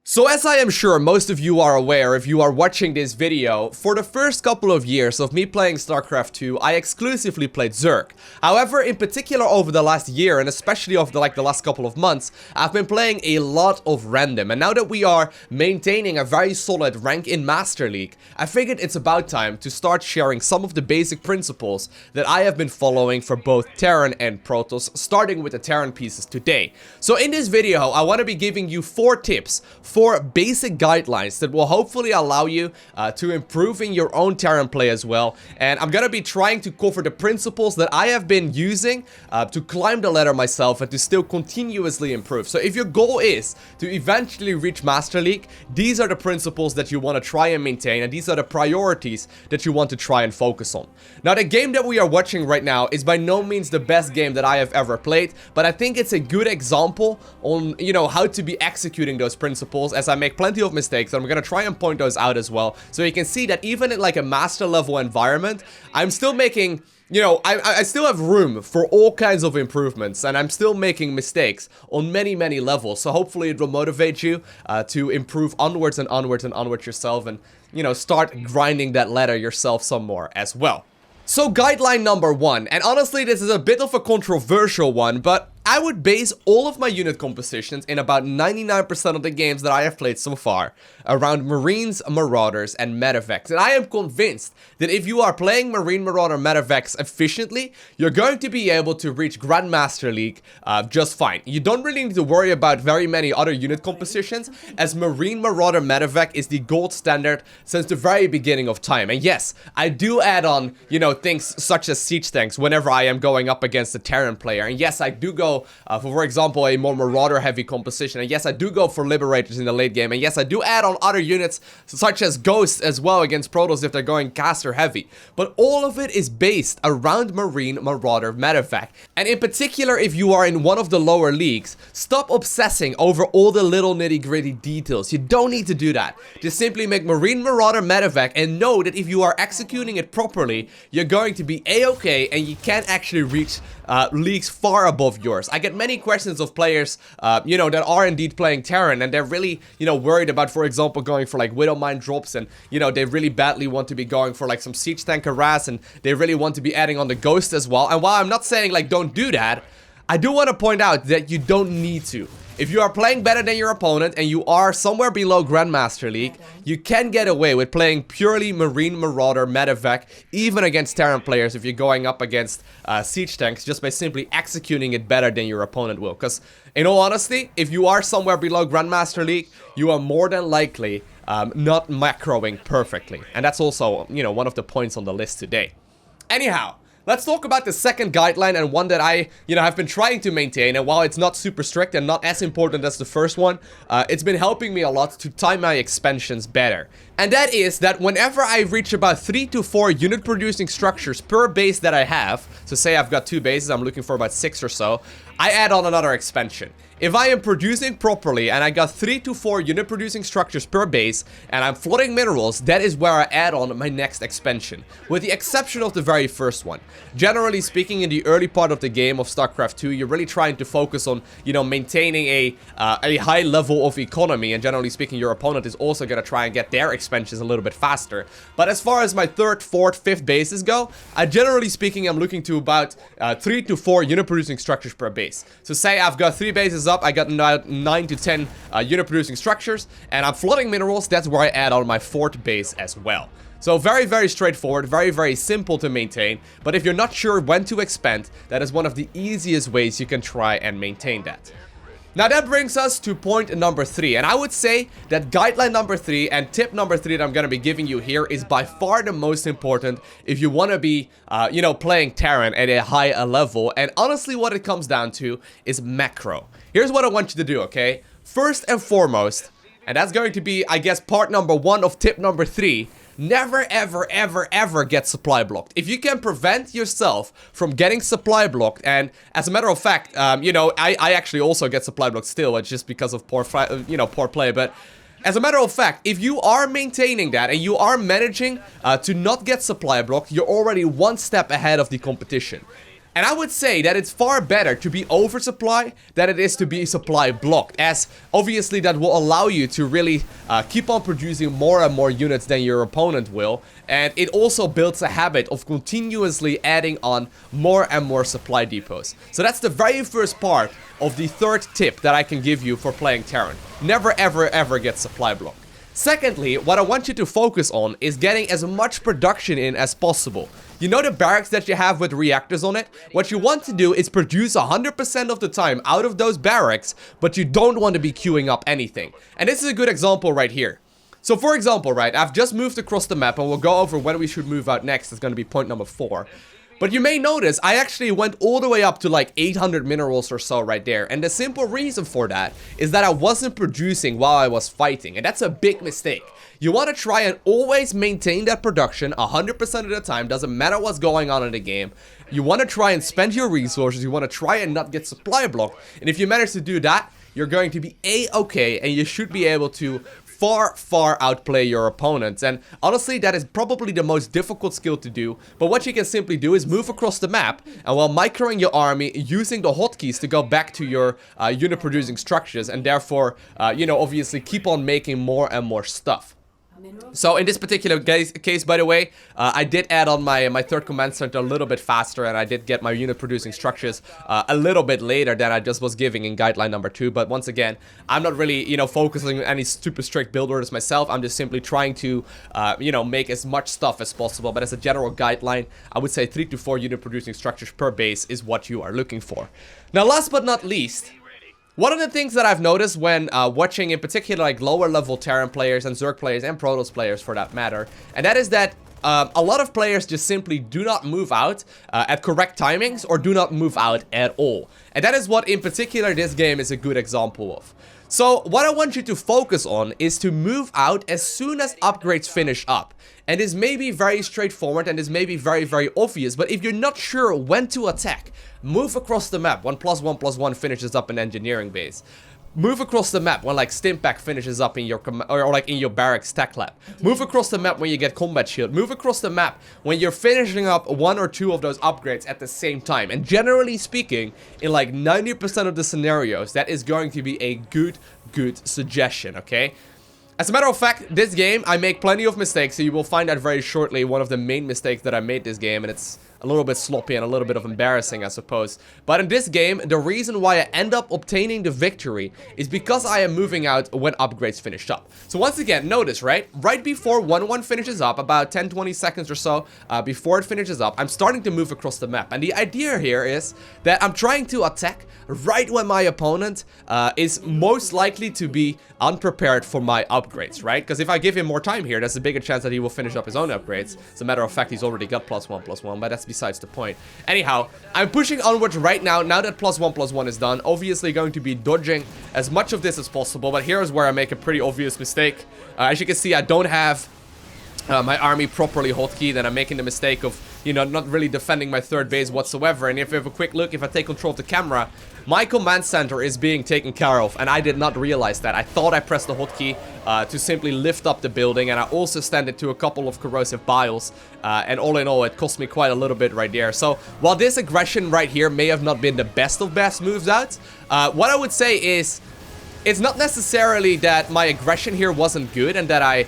So as I am sure most of you are aware if you are watching this video, for the first couple of years of me playing StarCraft 2, I exclusively played Zerg. However, in particular over the last year and especially over the last couple of months, I've been playing a lot of random. And now that we are maintaining a very solid rank in Master League, I figured it's about time to start sharing some of the basic principles that I have been following for both Terran and Protoss, starting with the Terran pieces today. So in this video, I want to be giving you 4 tips, 4 basic guidelines that will hopefully allow you to improve in your own Terran play as well. And I'm gonna be trying to cover the principles that I have been using to climb the ladder myself and to still continuously improve. So if your goal is to eventually reach Master League, these are the principles that you want to try and maintain, and these are the priorities that you want to try and focus on. Now, the game that we are watching right now is by no means the best game that I have ever played, but I think it's a good example on, you know, how to be executing those principles, as I make plenty of mistakes, and I'm gonna try and point those out as well, so you can see that even in like a master level environment, I'm still making, you know, I still have room for all kinds of improvements, and I'm still making mistakes on many levels, so hopefully it will motivate you to improve onwards and onwards and onwards yourself, and, you know, start grinding that ladder yourself some more as well. So guideline number 1, and honestly this is a bit of a controversial one, but I would base all of my unit compositions in about 99% of the games that I have played so far around Marines, Marauders, and Medivacs. And I am convinced that if you are playing Marine, Marauder, Medivacs efficiently, you're going to be able to reach Grandmaster League just fine. You don't really need to worry about very many other unit compositions, as Marine, Marauder, Medivac is the gold standard since the very beginning of time. And yes, I do add on, you know, things such as siege tanks whenever I am going up against a Terran player. And yes, I do go for example, a more Marauder heavy composition, and yes, I do go for Liberators in the late game, and yes, I do add on other units such as Ghosts as well against Protoss if they're going caster heavy, but all of it is based around Marine, Marauder, Medivac. And in particular, if you are in one of the lower leagues, stop obsessing over all the little nitty-gritty details. You don't need to do that. Just simply make Marine, Marauder, Medivac, and know that if you are executing it properly, you're going to be a-okay, and you can actually reach leagues far above yours. I get many questions of players, you know, that are indeed playing Terran, and they're really, you know, worried about, for example, going for like Widow Mine drops, and, you know, they really badly want to be going for like some Siege Tank harass, and they really want to be adding on the Ghost as well. And while I'm not saying like don't do that, I do want to point out that you don't need to. If you are playing better than your opponent and you are somewhere below Grandmaster League, you can get away with playing purely Marine, Marauder, Medivac, even against Terran players if you're going up against siege tanks, just by simply executing it better than your opponent will. Because, in all honesty, if you are somewhere below Grandmaster League, you are more than likely not macroing perfectly. And that's also, you know, one of the points on the list today. Anyhow, let's talk about the second guideline, and one that I, you know, have been trying to maintain, and while it's not super strict and not as important as the first one, it's been helping me a lot to time my expansions better. And that is that whenever I reach about 3 to 4 unit producing structures per base that I have, so say I've got 2 bases, I'm looking for about 6 or so, I add on another expansion. If I am producing properly and I got 3 to 4 unit producing structures per base and I'm flooding minerals, that is where I add on my next expansion, with the exception of the very first one. Generally speaking, in the early part of the game of StarCraft 2, you're really trying to focus on, you know, maintaining a high level of economy, and generally speaking, your opponent is also going to try and get their expansions a little bit faster. But as far as my 3rd, 4th, 5th bases go, generally speaking, I'm looking to about 3 to 4 unit producing structures per base. So say I've got 3 bases up, I got 9 to 10 unit producing structures, and I'm flooding minerals, that's where I add on my 4th base as well. So very straightforward, very simple to maintain, but if you're not sure when to expand, that is one of the easiest ways you can try and maintain that. Now that brings us to point number 3, and I would say that guideline number 3 and tip number 3 that I'm going to be giving you here is by far the most important if you want to be, you know, playing Terran at a high level, and honestly what it comes down to is macro. Here's what I want you to do, okay? First and foremost, and that's going to be, I guess, part number 1 of tip number 3, never ever get supply blocked. If you can prevent yourself from getting supply blocked, and as a matter of fact, you know, I actually also get supply blocked still, it's just because of poor play, but as a matter of fact, if you are maintaining that and you are managing to not get supply blocked, you're already one step ahead of the competition. And I would say that it's far better to be oversupply than it is to be supply blocked, as obviously that will allow you to really keep on producing more and more units than your opponent will, and it also builds a habit of continuously adding on more and more supply depots. So that's the very first part of the third tip that I can give you for playing Terran. Never ever ever get supply blocked. Secondly, what I want you to focus on is getting as much production in as possible. You know the barracks that you have with reactors on it? What you want to do is produce 100% of the time out of those barracks, but you don't want to be queuing up anything. And this is a good example right here. So for example, right, I've just moved across the map, and we'll go over when we should move out next. It's going to be point number 4. But you may notice I actually went all the way up to like 800 minerals or so right there. And the simple reason for that is that I wasn't producing while I was fighting. And that's a big mistake. You want to try and always maintain that production 100% of the time. Doesn't matter what's going on in the game. You want to try and spend your resources. You want to try and not get supply blocked. And if you manage to do that, you're going to be A-okay. And you should be able to far outplay your opponents. And honestly, that is probably the most difficult skill to do. But what you can simply do is move across the map, and while microing your army, using the hotkeys to go back to your unit producing structures, and therefore, you know, obviously keep on making more and more stuff. So in this particular case, by the way, I did add on my third command center a little bit faster, and I did get my unit producing structures a little bit later than I just was giving in guideline number 2. But once again, I'm not really, you know, focusing on any super strict build orders myself. I'm just simply trying to, you know, make as much stuff as possible. But as a general guideline, I would say 3 to 4 unit producing structures per base is what you are looking for. Now, last but not least, one of the things that I've noticed when watching in particular like lower level Terran players and Zerg players and Protoss players for that matter, and that is that a lot of players just simply do not move out at correct timings or do not move out at all. And that is what in particular this game is a good example of. So what I want you to focus on is to move out as soon as upgrades finish up. And this may be very straightforward and this may be very obvious, but if you're not sure when to attack, move across the map when +1/+1 finishes up an engineering base. Move across the map when like Stimpack finishes up in your or like in your barracks tech lab. Move across the map when you get combat shield. Move across the map when you're finishing up 1 or 2 of those upgrades at the same time. And generally speaking, in like 90% of the scenarios, that is going to be a good suggestion, okay? As a matter of fact, this game, I make plenty of mistakes, so you will find out very shortly one of the main mistakes that I made this game, and it's a little bit sloppy and a little bit of embarrassing, I suppose. But in this game, the reason why I end up obtaining the victory is because I am moving out when upgrades finished up. So once again, notice, right? Right before 1-1 finishes up, about 10-20 seconds or so before it finishes up, I'm starting to move across the map. And the idea here is that I'm trying to attack right when my opponent is most likely to be unprepared for my upgrades, right? Because if I give him more time here, there's a bigger chance that he will finish up his own upgrades. As a matter of fact, he's already got +1/+1, but that's besides the point. Anyhow, I'm pushing onwards right now that +1/+1 is done. Obviously going to be dodging as much of this as possible, but here's where I make a pretty obvious mistake. As you can see, I don't have my army properly hotkeyed, and I'm making the mistake of, you know, not really defending my third base whatsoever. And if you have a quick look, if I take control of the camera, my command center is being taken care of, and I did not realize that. I thought I pressed the hotkey to simply lift up the building, and I also sent it to a couple of corrosive biles, and all in all, it cost me quite a little bit right there. So while this aggression right here may have not been the best of best moves out, what I would say is, it's not necessarily that my aggression here wasn't good and that I,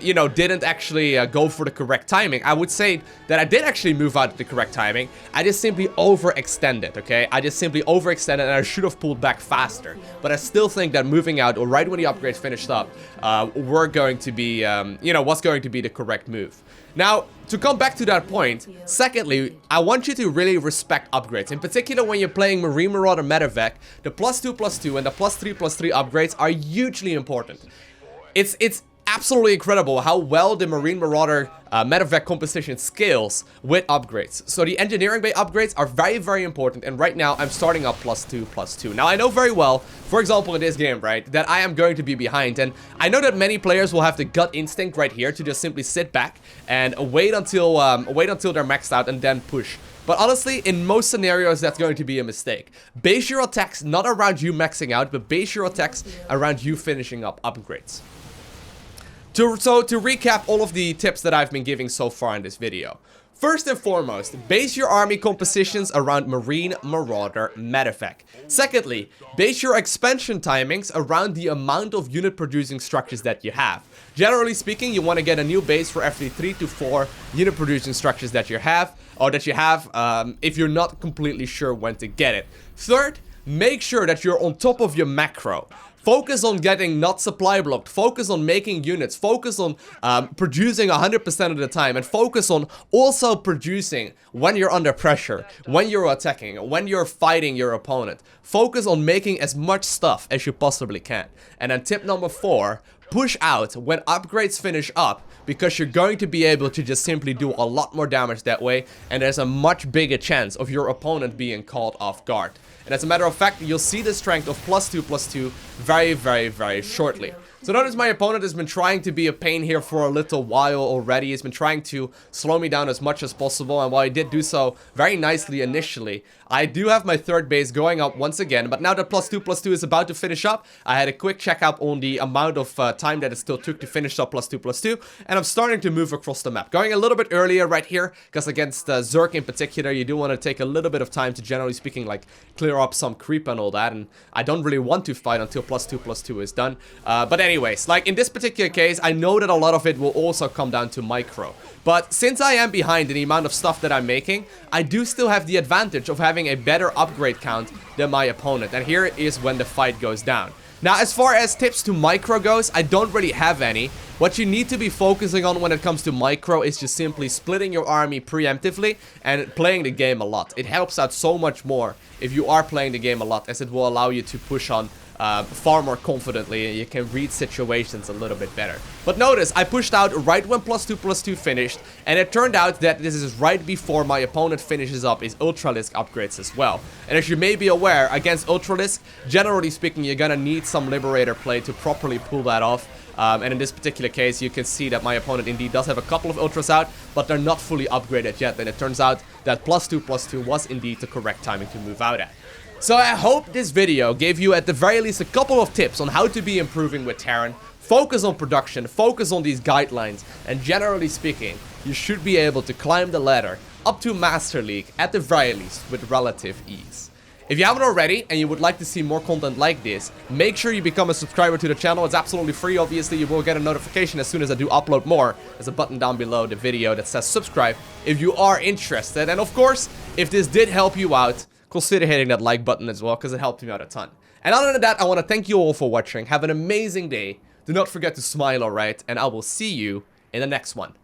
you know, didn't actually go for the correct timing. I would say that I did actually move out at the correct timing. I just simply overextended, okay? I just simply overextended, and I should have pulled back faster. But I still think that moving out, or right when the upgrades finished up, were going to be, you know, was going to be the correct move. Now, to come back to that point, secondly, I want you to really respect upgrades. In particular, when you're playing Marine Marauder Medivac, the +2/+2 and the +3/+3 upgrades are hugely important. It's absolutely incredible how well the Marine Marauder Medivac composition scales with upgrades. So the engineering bay upgrades are very important, and right now I'm starting up +2/+2. Now I know very well, for example in this game, right, that I am going to be behind, and I know that many players will have the gut instinct right here to just simply sit back and wait until they're maxed out and then push. But honestly, in most scenarios, that's going to be a mistake. Base your attacks not around you maxing out, but base your attacks around you finishing up upgrades. So to recap all of the tips that I've been giving so far in this video. First and foremost, base your army compositions around Marine, Marauder, Medivac. Secondly, base your expansion timings around the amount of unit producing structures that you have. Generally speaking, you want to get a new base for every 3 to 4 unit producing structures that you have, if you're not completely sure when to get it. Third, make sure that you're on top of your macro. Focus on getting not supply blocked, focus on making units, focus on producing 100% of the time, and focus on also producing when you're under pressure, when you're attacking, when you're fighting your opponent. Focus on making as much stuff as you possibly can. And then tip number 4, push out when upgrades finish up, because you're going to be able to just simply do a lot more damage that way, and there's a much bigger chance of your opponent being caught off guard. And as a matter of fact, you'll see the strength of +2/+2 very, very, very shortly. So notice my opponent has been trying to be a pain here for a little while already. He's been trying to slow me down as much as possible, and while he did do so very nicely initially, I do have my third base going up once again. But now that +2/+2 is about to finish up, I had a quick check up on the amount of time that it still took to finish up +2/+2, and I'm starting to move across the map. Going a little bit earlier right here, because against Zerk in particular, you do want to take a little bit of time to, generally speaking, like clear up some creep and all that, and I don't really want to fight until +2/+2 is done. But anyways, like in this particular case, I know that a lot of it will also come down to micro. But since I am behind in the amount of stuff that I'm making, I do still have the advantage of having a better upgrade count than my opponent. And here is when the fight goes down. Now, as far as tips to micro goes, I don't really have any. What you need to be focusing on when it comes to micro is just simply splitting your army preemptively and playing the game a lot. It helps out so much more if you are playing the game a lot, as it will allow you to push on far more confidently, and you can read situations a little bit better. But notice, I pushed out right when +2/+2 finished, and it turned out that this is right before my opponent finishes up his Ultralisk upgrades as well. And as you may be aware, against Ultralisk, generally speaking, you're gonna need some Liberator play to properly pull that off. And in this particular case, you can see that my opponent indeed does have a couple of Ultras out, but they're not fully upgraded yet, and it turns out that +2/+2 was indeed the correct timing to move out at. So I hope this video gave you at the very least a couple of tips on how to be improving with Terran. Focus on production, focus on these guidelines, and generally speaking, you should be able to climb the ladder up to Master League at the very least with relative ease. If you haven't already and you would like to see more content like this, make sure you become a subscriber to the channel. It's absolutely free. Obviously, you will get a notification as soon as I do upload more. There's a button down below the video that says subscribe if you are interested. And of course, if this did help you out, consider hitting that like button as well, because it helped me out a ton. And other than that, I want to thank you all for watching. Have an amazing day. Do not forget to smile, alright? And I will see you in the next one.